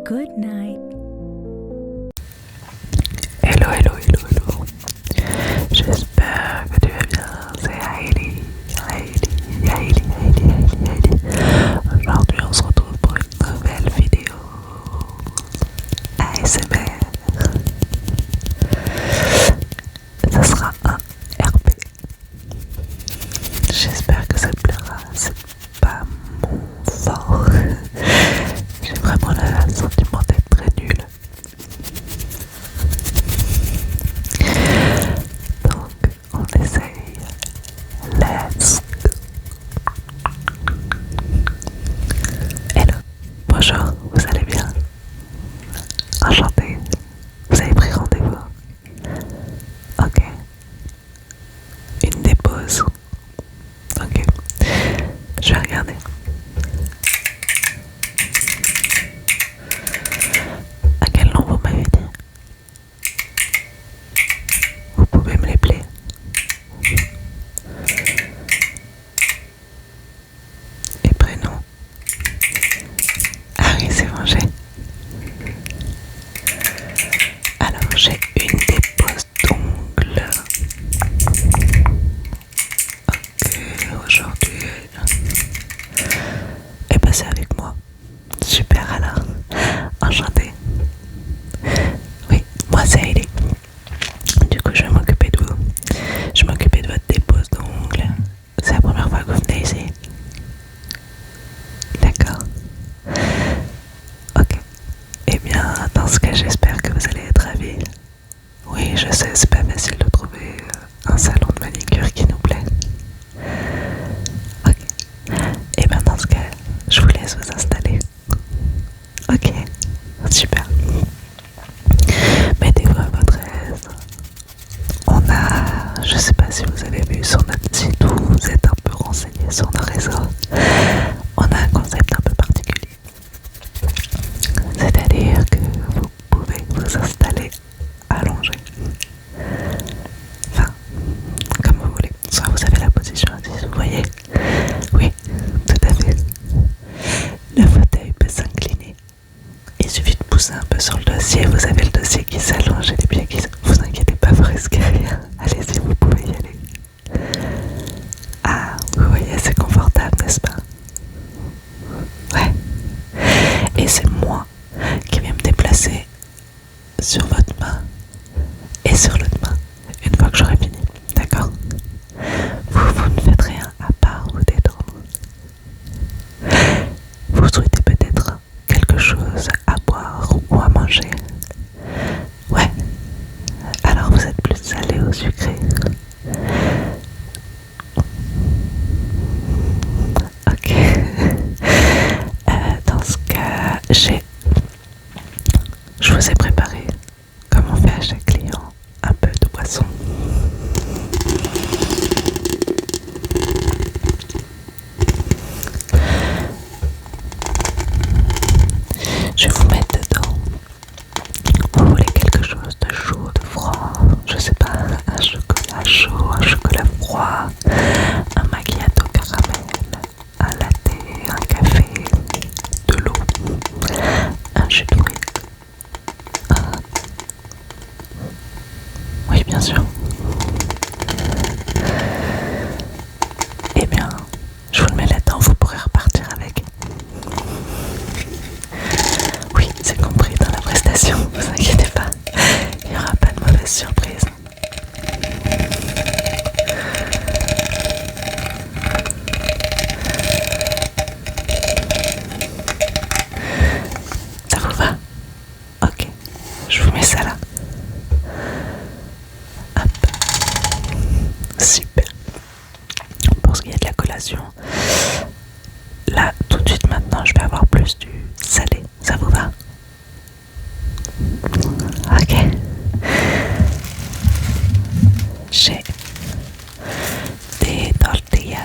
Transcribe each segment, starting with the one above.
Good night. Hello, hello, hello, hello. J'espère que tu vas bien. C'est Hailey. Aujourd'hui, on se retrouve pour une nouvelle vidéo ASMR. Ça sera un RP. J'espère que ça te plaira. C'est pas mon fort. J'ai vraiment le sentiment d'être très nulle. Donc, on essaye. Let's go. Hello. Bonjour, vous allez bien? Enchanté. Vous avez pris rendez-vous? Ok. Une dépose. Ok. Je vais regarder. À quel nom vous m'avez dit? Vous pouvez me l'appeler. Et prénom? Ah oui, c'est bon, j'ai. Alors, j'ai une dépose d'ongles. Ok, aujourd'hui. Et passez avec moi. Super, alors. Enchantée. Oui, moi c'est Hailey. Du coup, je vais m'occuper de vous. Je vais m'occuper de votre dépose d'ongles. C'est la première fois que vous venez ici. D'accord. Ok. Eh bien, dans ce cas, j'espère que vous allez être ravis. Oui, je sais, c'est pas facile de trouver un salon de manicure qui nous plaît. Ok. Eh bien, dans ce cas, je vous laisse vous installer. Ok. Super. Mettez-vous à votre aise. On a, je sais pas si vous avez vu sur notre site ou vous êtes un peu renseigné sur nos réseaux, on a un concept un peu particulier. C'est-à-dire que vous pouvez vous installer allongé. Enfin, comme vous voulez. Soit vous avez la position assise, vous voyez? Oui, tout à fait. Le fauteuil peut s'incliner. Il suffit de pousser un peu sur le dossier, vous avez le dossier qui s'allonge et les pieds qui s'allongent. Vous inquiétez pas, vous risquez rien. Allez-y, vous pouvez y aller. Ah, vous voyez, c'est confortable, n'est-ce pas? Ouais. Et c'est moi qui vais me déplacer sur votre main et sur l'autre main une fois que j'aurai fini. D'accord? Vous ne faites rien à part vous détendre. Vous souhaitez peut-être quelque chose à boire ou à manger? Ouais. Alors vous êtes plus salé ou sucré? Ok. Dans ce cas, je vous ai préparé, comme on fait à chaque client, un peu de boisson. Je vais vous mettre dedans. Vous voulez quelque chose de chaud, de froid? Je sais pas, un chocolat chaud, un chocolat froid, un macchiato caramel, un latte, un café, de l'eau, un jus de fruits. Oui, bien sûr. Eh bien, je vous le mets là-dedans, vous pourrez repartir avec. Oui, c'est compris dans la prestation, vous inquiétez pas. Il n'y aura pas de mauvaise surprise. Ça vous va? Ok, je vous mets ça là. Hop. Super. Pour ce qui est de la collation, là, tout de suite maintenant, je vais avoir plus du salé. Ça vous va? Ok. J'ai des tortillas.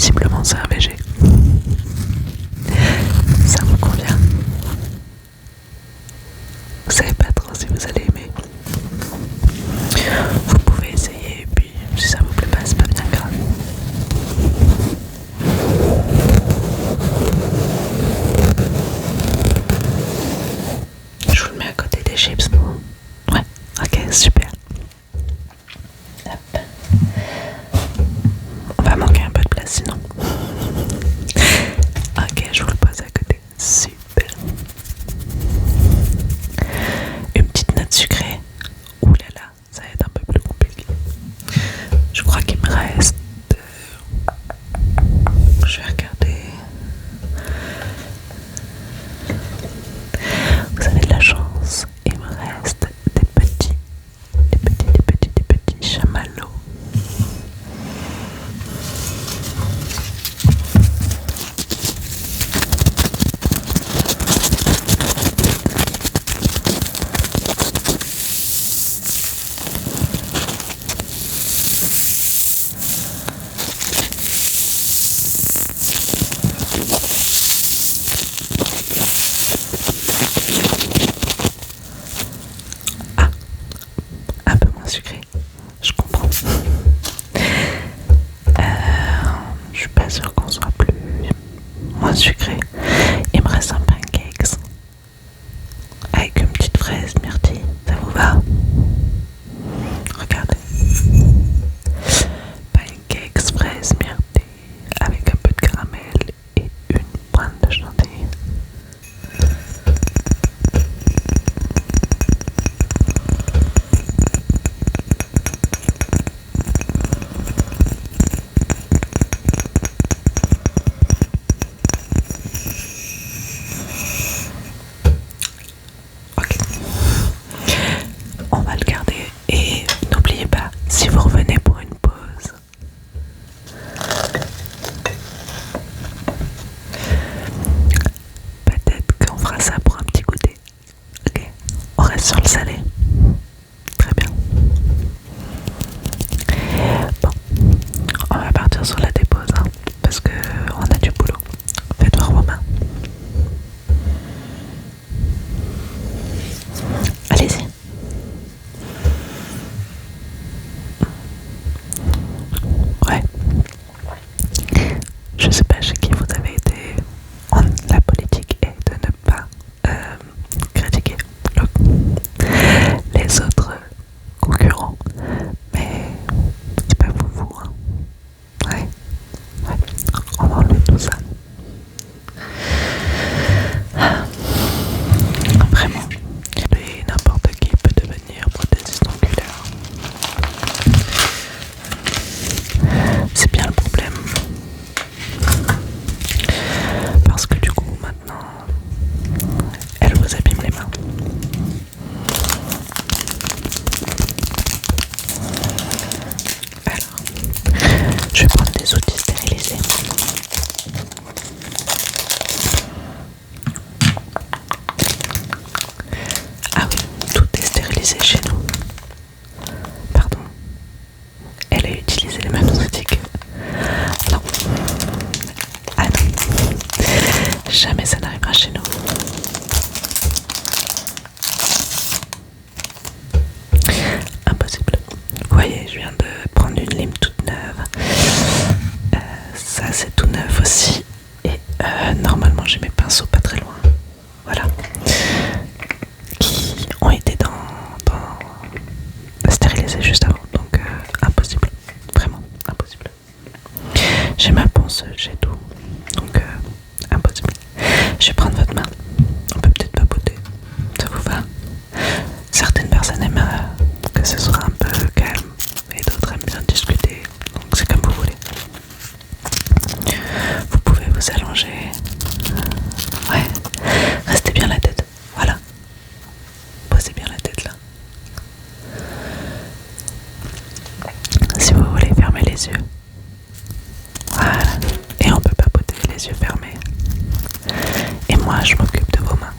Visiblement c'est un VG. Ça vous convient? Vous savez pas trop si vous allez aimer. Vous pouvez essayer et puis si ça vous plaît pas, c'est pas bien grave. Je vous le mets à côté des chips. Ouais, ok, super. Hop. On va manquer un peu de place sinon. Ok, je vous le pose à côté. Super. Une petite note sucrée. Ouh là là, ça va être un peu plus compliqué. Je crois qu'il me reste... Je vais regarder. Vous avez de la chance. Il me reste des petits chamallows. Ah, un peu moins sucré. Je comprends. Je suis pas sûre qu'on soit plus moins sucré. Il me reste un pancakes avec une petite fraise myrtille. Ça vous va? Regardez. Pancakes, fraise myrtille avec un peu de caramel et une pointe de chantilly. Ok. On va le garder et n'oubliez pas, si vous revenez pour une pause, peut-être qu'on fera ça pour un petit goûter. Ok, on reste sur le salé. Très bien. Bon, on va partir sur la dépose hein, parce que on a du boulot. Faites voir vos mains. Allez-y. Ouais. Je sais pas chez qui vous avez été. La politique est de ne pas critiquer les autres concurrents. Mais c'est pas vous. Hein. Ouais. On va enlever tout ça. Vraiment. Et n'importe qui peut devenir prothésiste oculaire. C'est bien le problème. Parce que du coup maintenant elle vous abîme les mains. Alors, je vais prendre des outils stérilisés. Ah oui, tout est stérilisé chez nous. Pardon. Elle a utilisé les mêmes outils que... Non. Ah non. Jamais ça n'arrivera chez nous. Impossible. Vous voyez, je viens de prendre une lime toute neuve. Ça c'est tout neuf aussi. Et normalement j'ai mes pinceaux pas très loin. Voilà. Qui ont été stérilisés juste avant. Donc impossible. Vraiment impossible. J'ai ma ponceuse, j'ai tout. Donc impossible. Je vais prendre votre main. On peut peut-être papoter. Ça vous va? Certaines personnes aiment que ce soit un peu calme et d'autres aiment bien discuter. Donc c'est comme vous voulez. Vous pouvez vous allonger. Ouais. Restez bien la tête. Voilà. Posez bien la tête là. Si vous voulez fermer les yeux. Voilà. Et on peut papoter les yeux fermés. Et moi je m'occupe de vos mains.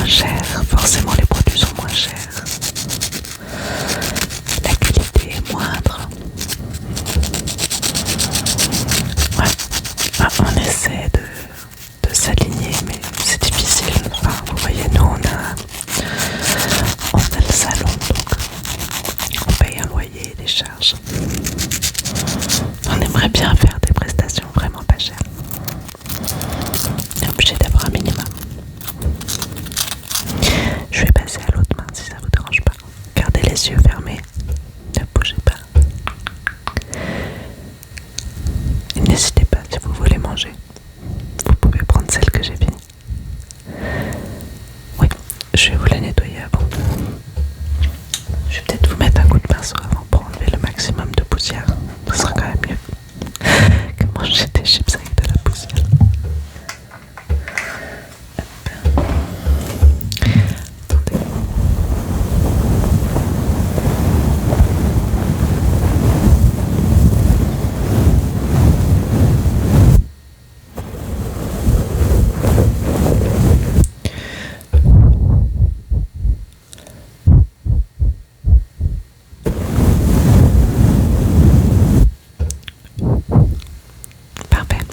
moins cher, forcément les produits sont moins chers, la qualité est moindre. Ouais, bah, on essaie de s'aligner, mais c'est difficile. Enfin, vous voyez, nous on a le salon, donc on paye un loyer et des charges. On aimerait bien faire des prestations vraiment pas chères. On est obligé d'avoir un minimum. Je vais passer à l'autre main si ça vous dérange pas. Gardez les yeux fermés, ne bougez pas. Et n'hésitez pas si vous voulez manger. Vous pouvez prendre celle que j'ai finie. Oui, je vais vous la nettoyer avant. Je vais peut-être vous mettre un coup de pinceau avant pour enlever le maximum de poussière. Ce sera quand même mieux que manger des chips avec de la poussière. Parfait.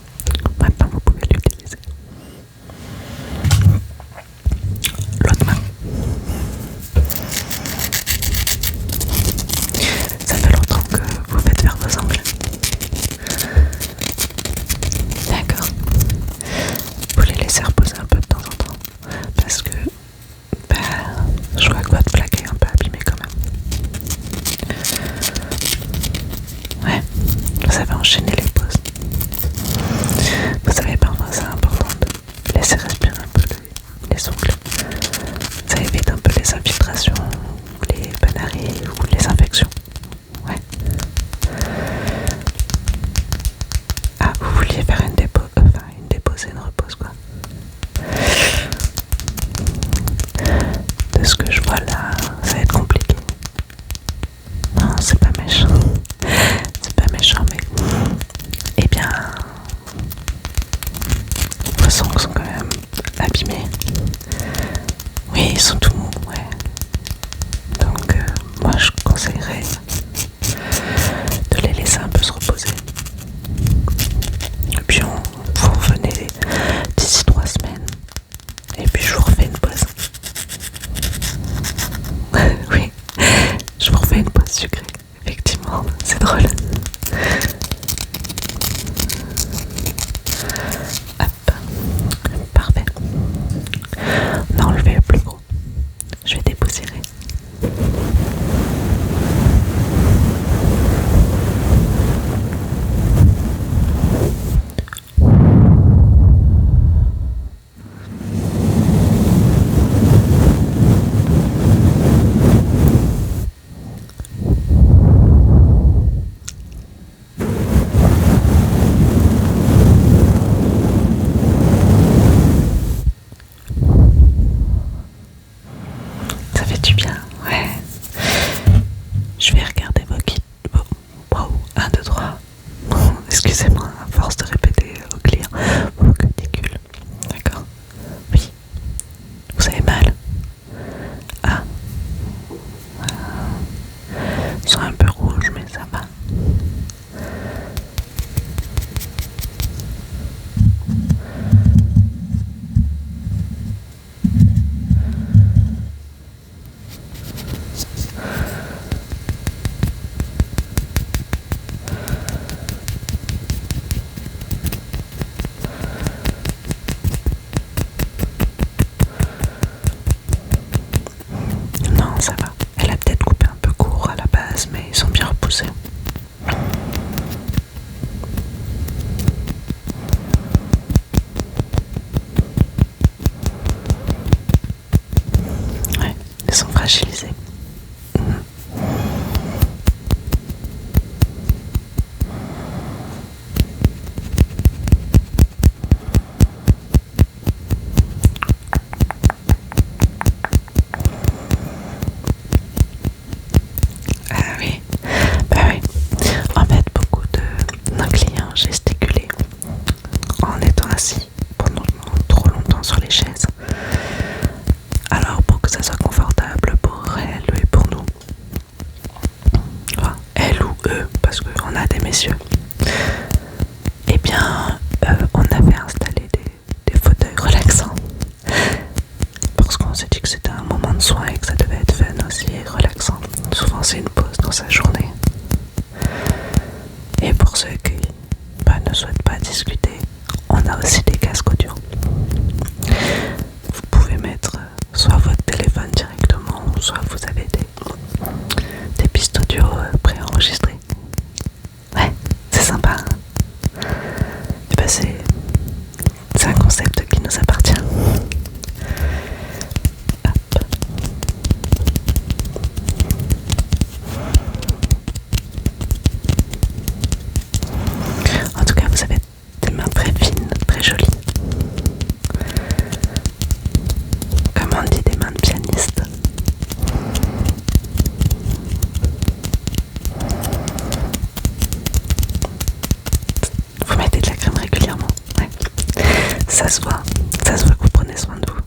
Maintenant, vous pouvez l'utiliser. L'autre main. Ça fait longtemps que vous faites faire vos ongles. D'accord. Vous les laissez reposer un peu de temps en temps. Parce que je vois que votre plaque est un peu abîmée quand même. Ouais, vous avez enchaîné les pauses. Vous savez, parfois c'est important de laisser respirer un peu les ongles. Ça évite un peu les infiltrations, les panaries ou les infections. Ouais. Ah, vous vouliez faire une dépose et une repose quoi. De ce que je vois là, ça va être compliqué. Non, c'est pas méchant. C'est pas méchant, mais eh bien, vos ongles sont quand même abîmés. Oui, ils sont tout mous, ouais. Donc, moi je conseillerais de les laisser un peu se reposer. Et puis, vous revenez d'ici 3 semaines. Et puis, je vous refais une pause. Oui, je vous refais une pause sucrée. Effectivement, c'est drôle. Hop, parfait. On a enlevé le plus gros. Je vais dépoussiérer. Ça fait du bien, ouais. Je vais regarder vos kits. Wow, 1, 2, 3. Excusez-moi, à force de répéter aux clients. Vos cuticules. D'accord. Oui. Vous avez mal. Ah. Ils sont un peu rouges, mais ça va. Non, ça va. Elle a peut-être coupé un peu court à la base, mais ils sont bien repoussés. Ouais, ils sont fragilisés. Ah oui, bah oui. En fait, beaucoup de nos clients gesticulaient en étant assis pendant trop longtemps sur les chaises. soin et que ça devait être fun aussi et relaxant. Souvent c'est une pause dans sa journée. Et pour ceux qui ne souhaitent pas discuter, on a aussi des casques audio. Vous pouvez mettre soit votre téléphone directement, soit vous avez des pistes audio préenregistrées. Ouais, c'est sympa. Et ben c'est un concept qui nous appartient. En tout cas, vous avez des mains très fines, très jolies. Comme on dit, des mains de pianiste. Vous mettez de la crème régulièrement. Ouais. Ça se voit que vous prenez soin de vous.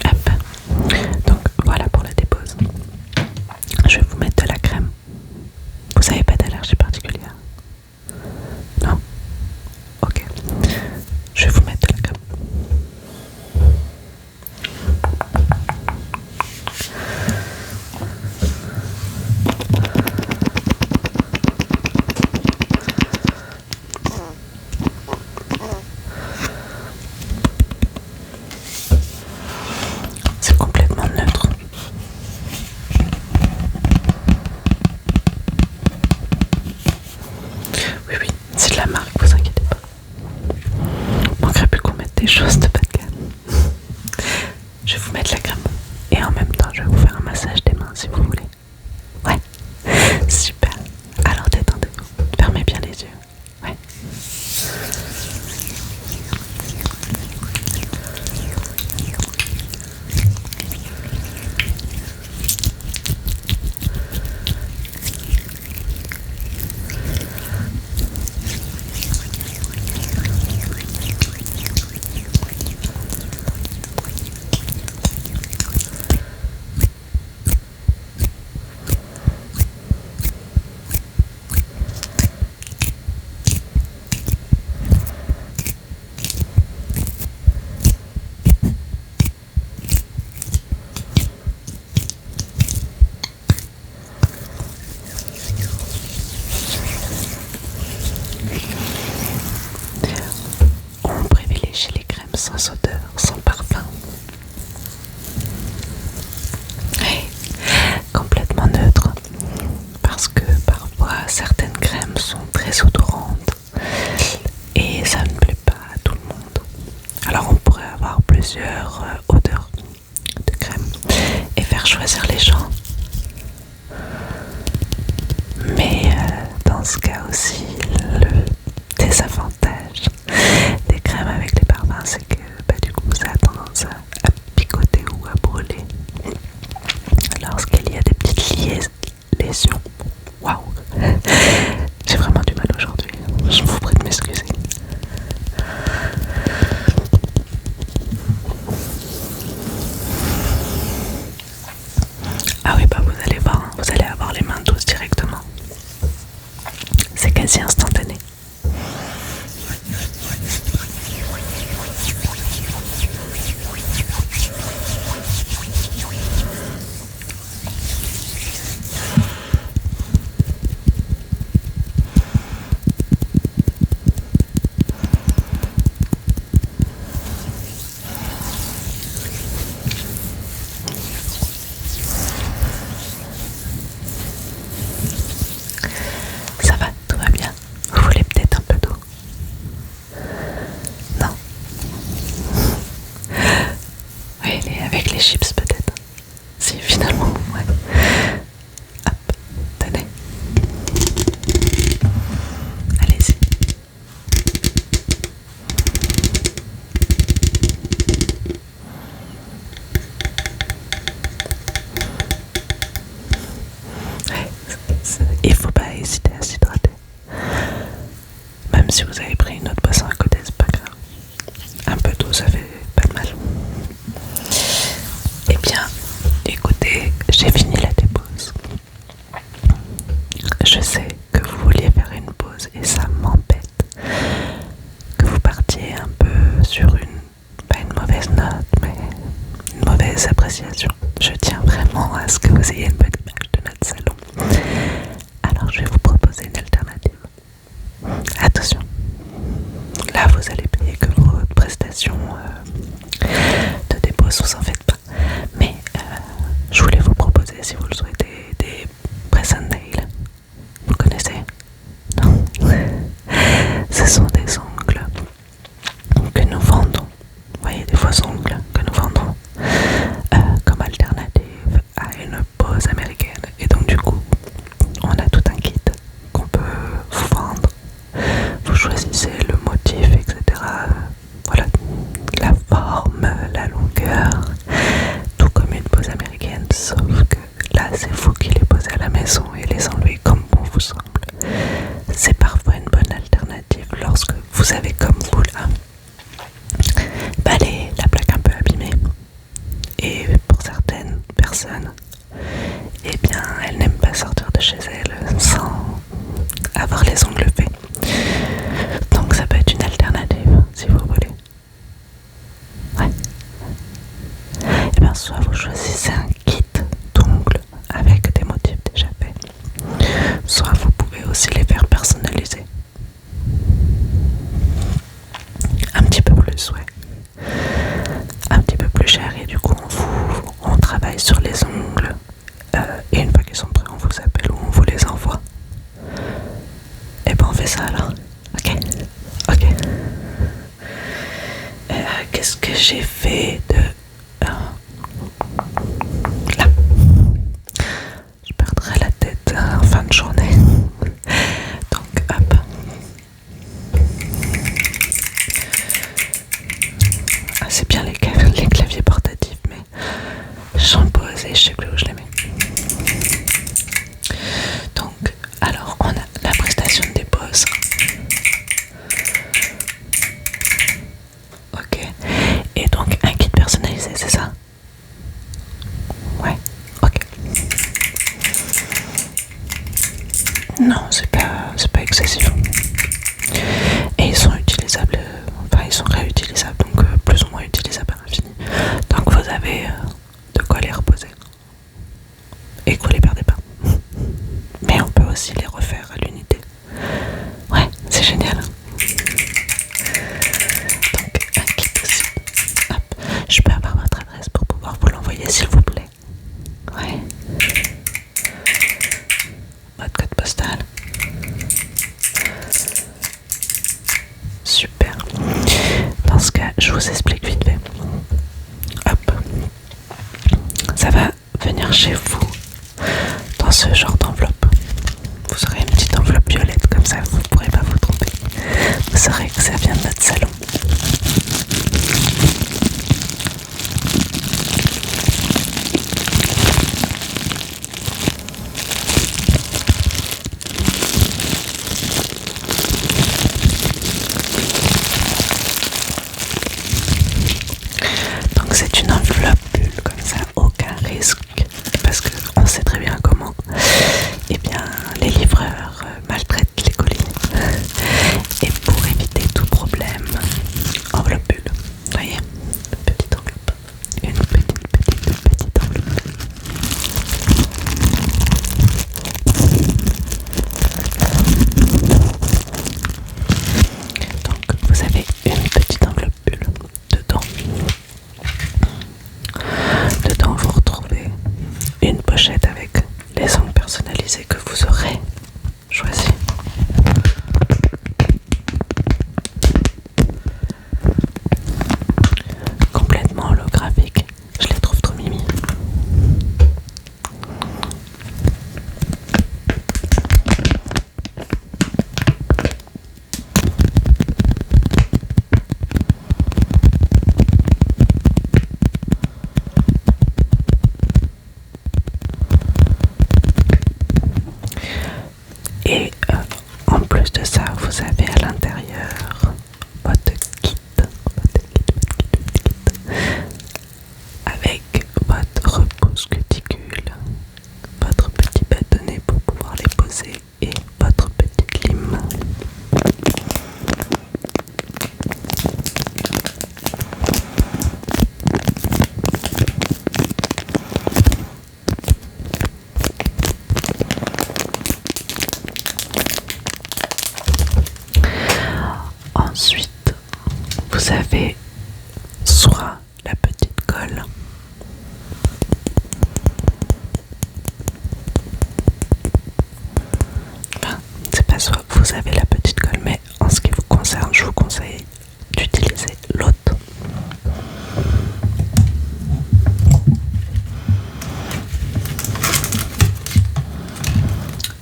Hop. Donc voilà pour la dépose. Je vais vous mettre de la crème. Vous n'avez pas d'allergie particulière? Non? Ok. Je vais vous mettre de la crème. C'est complètement neutre. Oui, c'est de la marque, vous inquiétez pas. Il manquerait plus qu'on mette des choses de bas de gamme. Je vais vous mettre la crème. Et en même temps, je vais vous faire un massage des mains si vous voulez. Ouais, super. Alors détendez-vous. Fermez bien les yeux. Ouais. On privilégie les crèmes sans odeur, sans parfum. Et complètement neutre. Parce que parfois certaines crèmes sont très odorantes et ça ne plaît pas à tout le monde. Alors on pourrait avoir plusieurs odeurs de crème et faire choisir les gens. Mais dans ce cas aussi, le désavantage des crèmes avec les parfums, c'est que du coup ça a tendance à picoter ou à brûler lorsqu'il y a des petites lésions. Waouh, j'ai vraiment du mal aujourd'hui, je vous prie de m'excuser. Ah oui, vous allez voir, hein, vous allez avoir les mains douces directement. C'est quasi instantané. Ça va, tout va bien. Vous voulez peut-être un peu d'eau? Non? Oui, avec les chips peut-être. Si, finalement, ouais. Hop, tenez. Allez-y. Ouais, il faut pas hésiter à s'hydrater. Même si vous avez pris une autre boisson à côté, c'est pas grave. Un peu d'eau, ça fait pas de mal. Eh bien, écoutez, j'ai fini la dépose. Je sais que vous vouliez faire une pause et ça m'embête que vous vous ayez une bonne image de notre salon. Alors je vais vous proposer une alternative. Attention, là vous allez payer que votre prestation de dépose, vous en faites pas. Mais je voulais vous proposer, si vous le souhaitez, des press and nail. Vous connaissez? Non. Ce sont des ongles que nous vendons. Vous voyez, des faux ongles que nous vendons comme alternative à une pose américaine. Et donc du coup, on a tout un kit qu'on peut vous vendre. Vous choisissez le motif, etc. Voilà, la forme, la longueur, tout comme une pose américaine, sauf que là c'est vous qui les posez à la maison et les enlevez comme bon vous semble. C'est parfois une bonne alternative lorsque vous avez comme vous là la plaque un peu abîmée, et pour certaines personnes, eh bien elles n'aiment pas sortir de chez elles sans avoir les ongles faits. Donc ça peut être une alternative si vous voulez. Ouais. Et bien soit vous choisissez un kit d'ongles avec des motifs déjà faits, soit vous pouvez aussi les faire personnaliser. Un petit peu plus, ouais. Un petit peu plus cher, et du coup on travaille sur les ongles et une fois qu'ils sont prêts on vous appelle ou on vous les envoie. Et ben on fait ça alors. Ok. Qu'est-ce que j'ai fait de là, je perdrai la tête en fin de journée. Donc hop. C'est bien les claviers portatifs, mais j'en pose et je sais plus où je les mets. Donc, alors on a la prestation de dépose. Ok. Et donc un kit personnalisé, c'est ça? Ouais. Ok. Non, c'est pas excessif. Et ils sont utilisables, ils sont réutilisables, donc plus ou moins utilisables à l'infini. Donc vous avez de quoi les reposer. Et que vous les perdez pas. Mais on peut aussi les refaire à l'unité. Ouais, c'est génial. Donc un kit aussi. Hop. Je peux avoir votre adresse pour pouvoir vous l'envoyer s'il vous plaît. Ouais. Votre code postal. Super. Dans ce cas, je vous explique vite fait. Hop. Ça va venir chez vous dans ce genre d'enveloppe. Vous aurez une petite enveloppe violette comme ça, vous ne pourrez pas vous tromper. Vous saurez que ça vient de notre salon. Donc c'est une enveloppe bulle comme ça, aucun risque, parce qu'on sait très bien comment les livreurs maltraitent les colis. Et pour éviter tout problème, Ensuite, vous avez soit la petite colle, enfin, c'est pas soit vous avez la petite colle, mais en ce qui vous concerne, je vous conseille d'utiliser l'autre.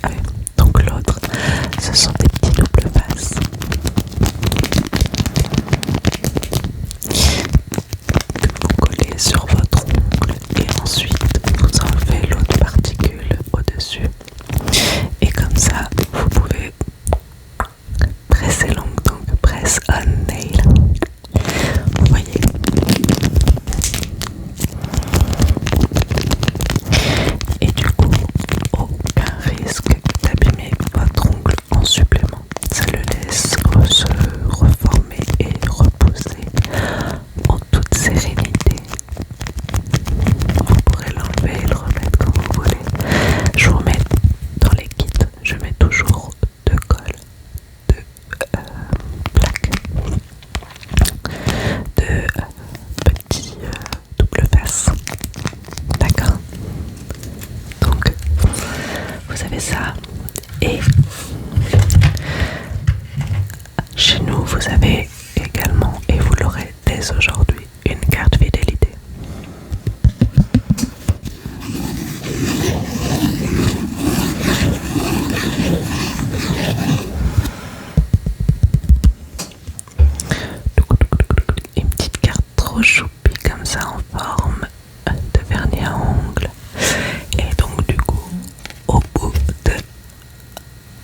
Allez, donc l'autre, ce sont des petits doubles faces que vous collez sur votre ongle et ensuite vous enlevez l'autre particule au-dessus. Et comme ça, vous pouvez presser l'ongle, donc press on nail. Vous voyez. Et du coup, aucun risque d'abîmer votre ongle en supplément. Ça le laisse se reformer et repousser en toute sérénité. Vous pourrez l'enlever et le remettre comme vous voulez. Je vous mets dans les kits, je mets toujours deux colles, deux plaques, deux petits double faces. D'accord? Donc, vous avez ça. Et chez nous, vous avez également, et vous l'aurez dès aujourd'hui, une carte fidélité. Une petite carte trop choupie comme ça en forme de vernis à ongles. Et donc du coup, au bout de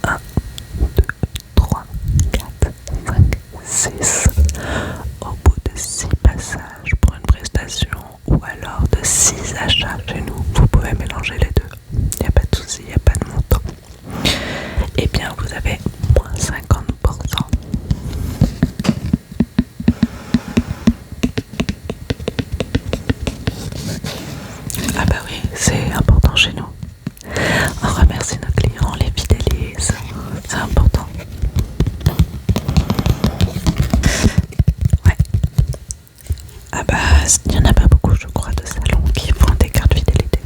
1, 2, 3, 4, 5, 6, au bout de 6 passages pour une prestation ou alors de 6 achats chez nous, vous pouvez mélanger les deux. Il n'y a pas de souci, il n'y a pas de montant. Et bien vous avez moins 50%. Ah bah oui, c'est important chez nous. On remercie nos clients, on les fidélise, c'est important. Ouais. Ah bah, il n'y en a pas beaucoup, je crois, de salons qui font des cartes fidélité.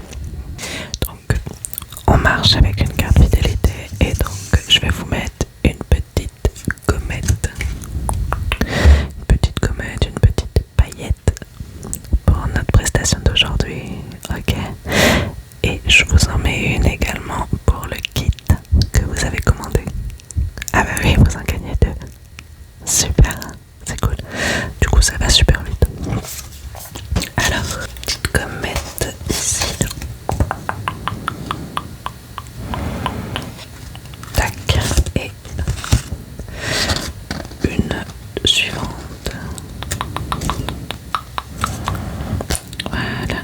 Donc, on marche avec une carte fidélité et donc je vais vous mettre une petite gommette. Une petite gommette, une petite paillette pour notre prestation d'aujourd'hui. Ok. Et je vous en mets une également pour le kit que vous avez commandé. Ah bah oui, vous en gagnez deux. Super, c'est cool. Du coup, ça va super vite. Alors, petite gommette ici. Tac. Et une suivante. Voilà.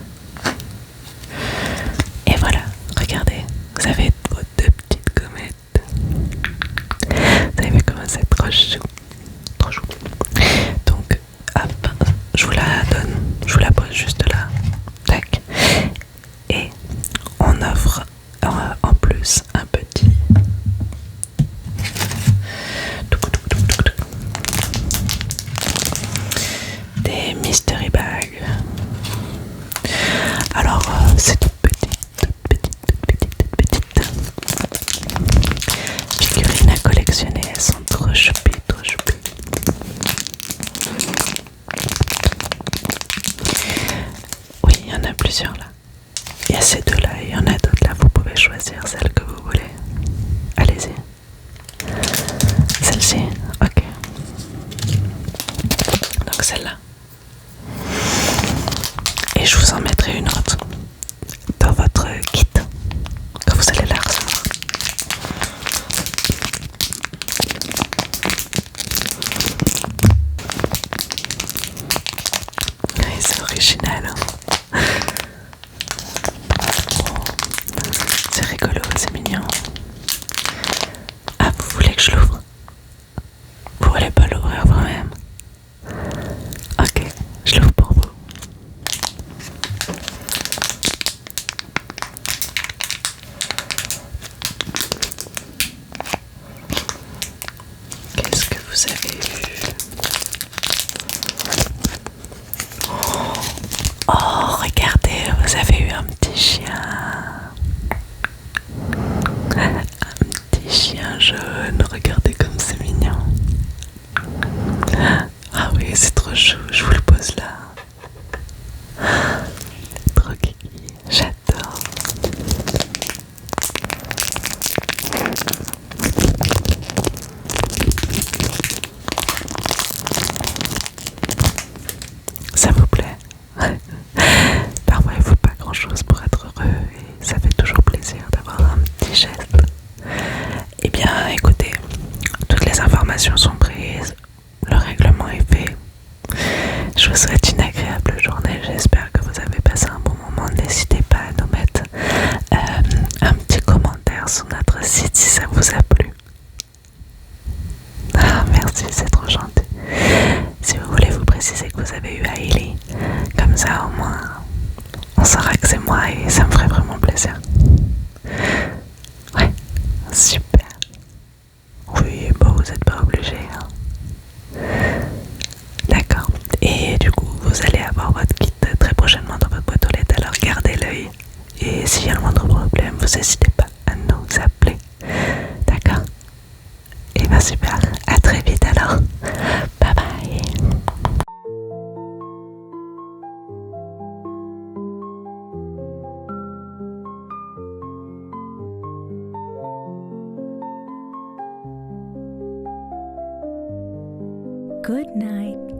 Et voilà, regardez, vous avez vos deux petites gommettes. Vous avez vu comment c'est trop chou. Trop chou. Donc, hop, je vous la donne, je vous la pose juste là. Tac. Et on offre en plus un petit des mystery bags. Alors, c'est toute petite figurines à collectionner. Elles sont trop choupies, trop choupies. Oui, il y en a plusieurs là. Il y a ces deux là et il y en a d'autres là. Vous pouvez choisir celle que vous voulez. Allez-y. Celle-ci, ok. Donc celle-là. Et je vous en mettrai une autre dans votre kit quand vous allez la recevoir. Oui, c'est original. Hein. Oh, c'est rigolo, c'est mignon. Ah, vous voulez que je l'ouvre? Vous voulez pas l'ouvrir vous-même? Ok, je l'ouvre pour vous. trop chou, je vous le pose là. Trop kiki, j'adore. Ça vous plaît? Parfois il faut pas grand chose pour être heureux et ça fait toujours plaisir d'avoir un petit geste. Eh bien écoutez, toutes les informations sont prises, le règlement est fait. Je vous souhaite une agréable journée, j'espère que vous avez passé un bon moment. N'hésitez pas à nous mettre un petit commentaire sur notre site si ça vous a plu. Ah merci, c'est trop gentil. Si vous voulez vous préciser que vous avez eu Hailey, comme ça au moins on saura que c'est moi et ça me ferait vraiment plaisir. Ouais, super. Oui, bon vous n'êtes pas obligé. Hein. D'accord. Et du coup, vous allez avoir votre kit très prochainement dans votre boîte aux lettres, alors gardez l'œil. Et s'il y a le moindre problème, vous n'hésitez pas à nous appeler. D'accord? Et bien super, à très vite alors. Bye bye. Good night.